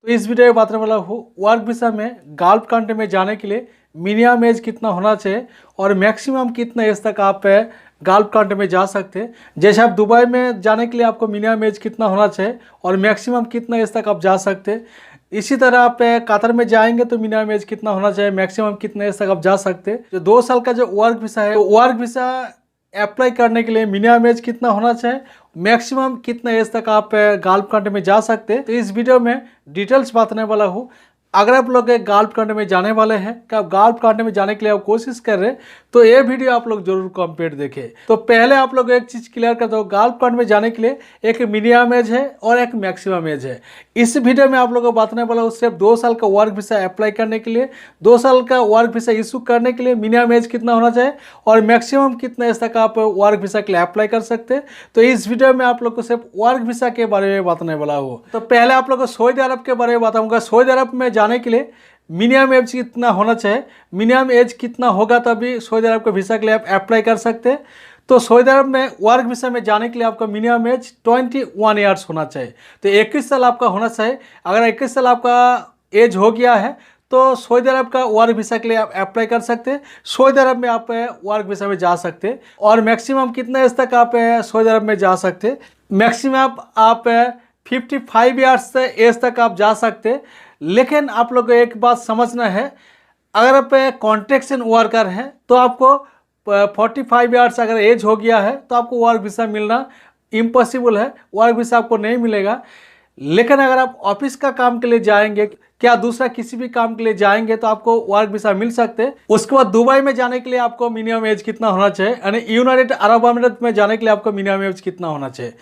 तो इस वीडियो में बताने वाला हूँ वर्क वीसा में गल्फ कंट्री में जाने के लिए मिनिमम एज कितना होना चाहिए और मैक्सिमम कितना एज तक आप गल्फ कंट्री में जा सकते हैं। जैसे आप दुबई में जाने के लिए आपको मिनिमम एज कितना होना चाहिए और मैक्सिमम कितना एज तक आप जा सकते हैं। इसी तरह आप कतर में जाएंगे तो मिनिमम एज कितना होना चाहिए, मैक्सिमम कितना एज तक आप जा सकते हैं। जो 2 साल का जो वर्क वीसा है, तो वर्क वीसा अप्लाई करने के लिए मिनिमम एज कितना होना चाहिए, मैक्सिमम कितना एज तक आप गल्फ कंट्री में जा सकते हैं। तो इस वीडियो में डिटेल्स बताने वाला हूँ। अगर आप लोग गल्फ कंट्री में जाने वाले हैं कि आप गल्फ कंट्री में जाने के लिए आप कोशिश कर रहे हैं तो ये वीडियो आप लोग जरूर कंप्लीट देखें। तो पहले आप लोग एक चीज़ क्लियर कर दो, गल्फ कंट्री में जाने के लिए एक मिनिमम एज है और एक मैक्सिमम एज है। इस वीडियो में आप लोगों को बताने वाला हूँ सिर्फ 2 साल का वर्क वीसा अप्लाई करने के लिए, 2 साल का वर्क वीसा इशू करने के लिए मिनिमम एज कितना होना चाहिए और मैक्सिमम कितना एज तक आप वर्क वीसा के लिए अप्लाई कर सकते हैं। तो इस वीडियो में आप लोग को सिर्फ वर्क वीसा के बारे में बताने वाला हूँ। तो पहले आप लोग को सऊदी अरब के बारे में बताऊंगा। सऊदी अरब में जाने के लिए मिनिमम एज कितना होना चाहिए, मिनिमम एज कितना होगा तभी सऊदी अरब के वीसा के लिए आप अप्लाई कर सकते हैं। तो सऊदी अरब में वर्क वीसा में जाने के लिए आपका मिनिमम एज 21 ईयर्स होना चाहिए। तो 21 साल आपका होना चाहिए। अगर 21 साल आपका एज हो गया है तो सऊदी अरब का वर्क वीसा के लिए आप अप्लाई कर सकते हैं। सऊदी अरब में आप वर्क वीसा में जा सकते हैं और मैक्सिमम कितना एज तक आप सऊदी अरब में जा सकते हैं, मैक्सिमम आप 55 ईयर्स एज तक आप जा सकते हैं। लेकिन आप लोग को एक बात समझना है, अगर आप कॉन्ट्रैक्शन वर्कर हैं तो आपको 45 ईयर्स अगर एज हो गया है तो आपको वर्क वीसा मिलना इम्पॉसिबल है, वर्क वीसा आपको नहीं मिलेगा। लेकिन अगर आप ऑफिस का काम के लिए जाएंगे, क्या दूसरा किसी भी काम के लिए जाएंगे तो आपको वर्क वीसा मिल सकते हैं। उसके बाद दुबई में जाने के लिए आपको मिनिमम एज कितना होना चाहिए, यानी यूनाइटेड अरब अमीरात में जाने के लिए आपको मिनिमम एज कितना होना चाहिए।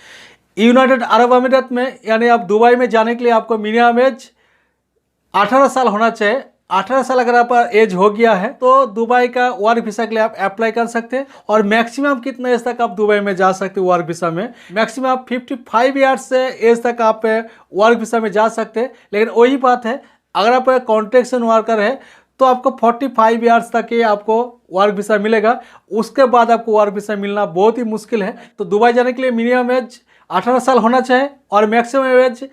यूनाइटेड अरब अमीरात में यानी आप दुबई में जाने के लिए आपको मिनिमम एज 18 साल होना चाहिए। 18 साल अगर आप एज हो गया है तो दुबई का वर्क वीसा के लिए आप अप्लाई कर सकते हैं और मैक्सिमम कितना एज तक आप दुबई में जा सकते हैं वर्क वीसा में, मैक्सिमम आप 55 ईयर्स से एज तक आप वर्क वीसा में जा सकते हैं। लेकिन वही बात है, अगर आप कॉन्ट्रैक्शन वर्कर है तो आपको 45 ईयर्स तक ही आपको वर्क वीसा मिलेगा, उसके बाद आपको वर्क वीसा मिलना बहुत ही मुश्किल है। तो दुबई जाने के लिए मिनिमम एज 18 साल होना चाहिए और मैक्सिमम एज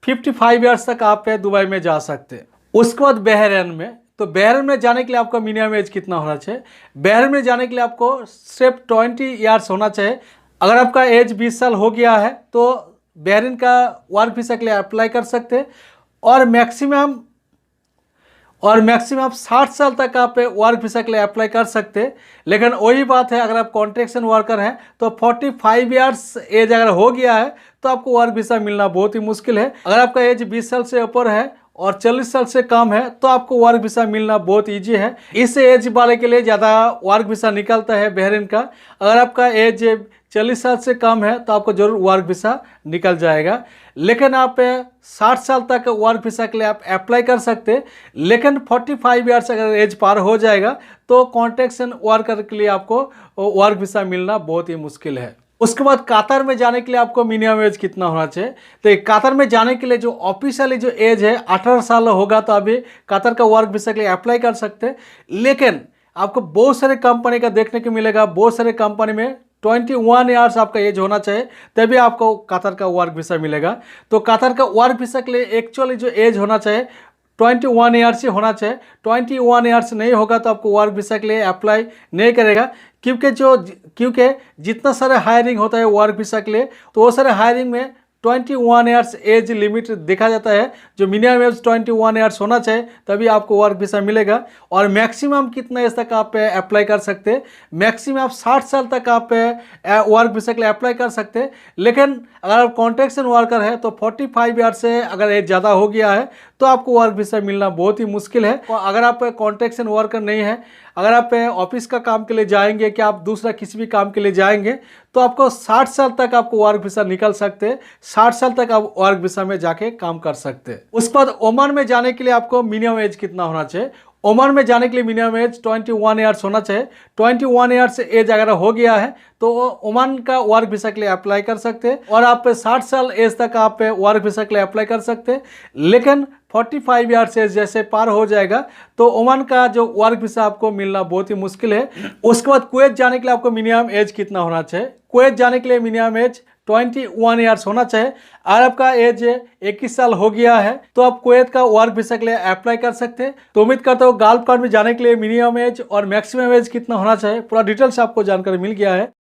55 ईयर्स तक आप दुबई में जा सकते हैं। उसके बाद बहरीन में, तो बहरीन में जाने के लिए आपका मिनिमम एज कितना होना चाहिए, बहरीन में जाने के लिए आपको सिर्फ 20 ईयर्स होना चाहिए। अगर आपका एज 20 साल हो गया है तो बहरीन का वर्क वीसा के लिए अप्लाई कर सकते हैं और मैक्सिमम आप 60 साल तक आप वर्क वीसा के लिए अप्लाई कर सकते हैं। लेकिन वही बात है, अगर आप कॉन्ट्रैक्शन वर्कर हैं तो 45 ईयर्स एज अगर हो गया है तो आपको वर्क वीसा मिलना बहुत ही मुश्किल है। अगर आपका एज 20 साल से ऊपर है और 40 साल से कम है तो आपको वर्क वीसा मिलना बहुत ईजी है। इस एज वाले के लिए ज़्यादा वर्क वीसा निकलता है बहरीन का। अगर आपका एज 40 साल से कम है तो आपको जरूर वर्क वीसा निकल जाएगा। लेकिन आप 60 साल तक वर्क वीसा के लिए आप अप्लाई कर सकते हैं। लेकिन 45 ईयर्स अगर एज पार हो जाएगा तो कॉन्ट्रैक्शन वर्कर के लिए आपको वर्क वीसा मिलना बहुत ही मुश्किल है। उसके बाद कतर में जाने के लिए आपको मिनिमम एज कितना होना चाहिए, तो कतर में जाने के लिए जो ऑफिशियली जो एज है 18 साल होगा तो अभी कतर का वर्क वीसा के लिए अप्लाई कर सकते हैं। लेकिन आपको बहुत सारे कंपनी का देखने को मिलेगा, बहुत सारे कंपनी में 21 ईयर्स आपका एज होना चाहिए तभी आपको कतर का वर्क वीसा मिलेगा। तो कतर का वर्क वीसा के लिए एक्चुअली जो एज होना चाहिए 21 ईयर्स ही होना चाहिए। 21 ईयर्स नहीं होगा तो आपको वर्क वीसा के लिए अप्लाई नहीं करेगा, क्योंकि जितना सारा हायरिंग होता है वर्क वीसा के लिए तो वो सारे हायरिंग में 21 ईयर्स एज लिमिट देखा जाता है। जो मिनिमम एज 21 ईयर्स होना चाहिए तभी आपको वर्क वीसा मिलेगा और मैक्सिमम कितना एज तक आप अप्लाई कर सकते हैं, मैक्सिमम आप 60 साल तक आप वर्क वीसा के लिए अप्लाई कर सकते हैं। लेकिन अगर आप कॉन्ट्रैक्शन वर्कर है तो 45 ईयर्स से अगर एज ज़्यादा हो गया है तो आपको वर्क वीसा मिलना बहुत ही मुश्किल है। और अगर आप कॉन्ट्रैक्शन वर्कर नहीं है, अगर आप ऑफिस का काम के लिए जाएंगे, कि आप दूसरा किसी भी काम के लिए जाएंगे तो आपको 60 साल तक आपको वर्क वीसा निकल सकते हैं। 60 साल तक आप वर्क वीसा में जाके काम कर सकते हैं। उसके बाद ओमान में जाने के लिए आपको मिनिमम एज कितना होना चाहिए, ओमान में जाने के लिए मिनिमम एज 21 ईयर्स होना चाहिए। 21 ईयर्स एज अगर हो गया है तो ओमान का वर्क वीसा के लिए अप्लाई कर सकते हैं और आप 60 साल एज तक आप वर्क वीसा के लिए अप्लाई कर सकते हैं। लेकिन 45 ईयर्स एज जैसे पार हो जाएगा तो ओमान का जो वर्क वीसा आपको मिलना बहुत ही मुश्किल है। उसके बाद कुवैत जाने के लिए आपको मिनिमम एज कितना होना चाहिए, कुवैत जाने के लिए मिनिमम एज 21 ईयर्स होना चाहिए। अगर आपका एज 21 साल हो गया है तो आप कुवैत का वर्क वीसा के लिए अप्लाई कर सकते हैं। तो उम्मीद करता हूँ गल्फ कंट्री में जाने के लिए मिनिमम एज और मैक्सिमम एज कितना होना चाहिए पूरा डिटेल्स आपको जानकारी मिल गया है।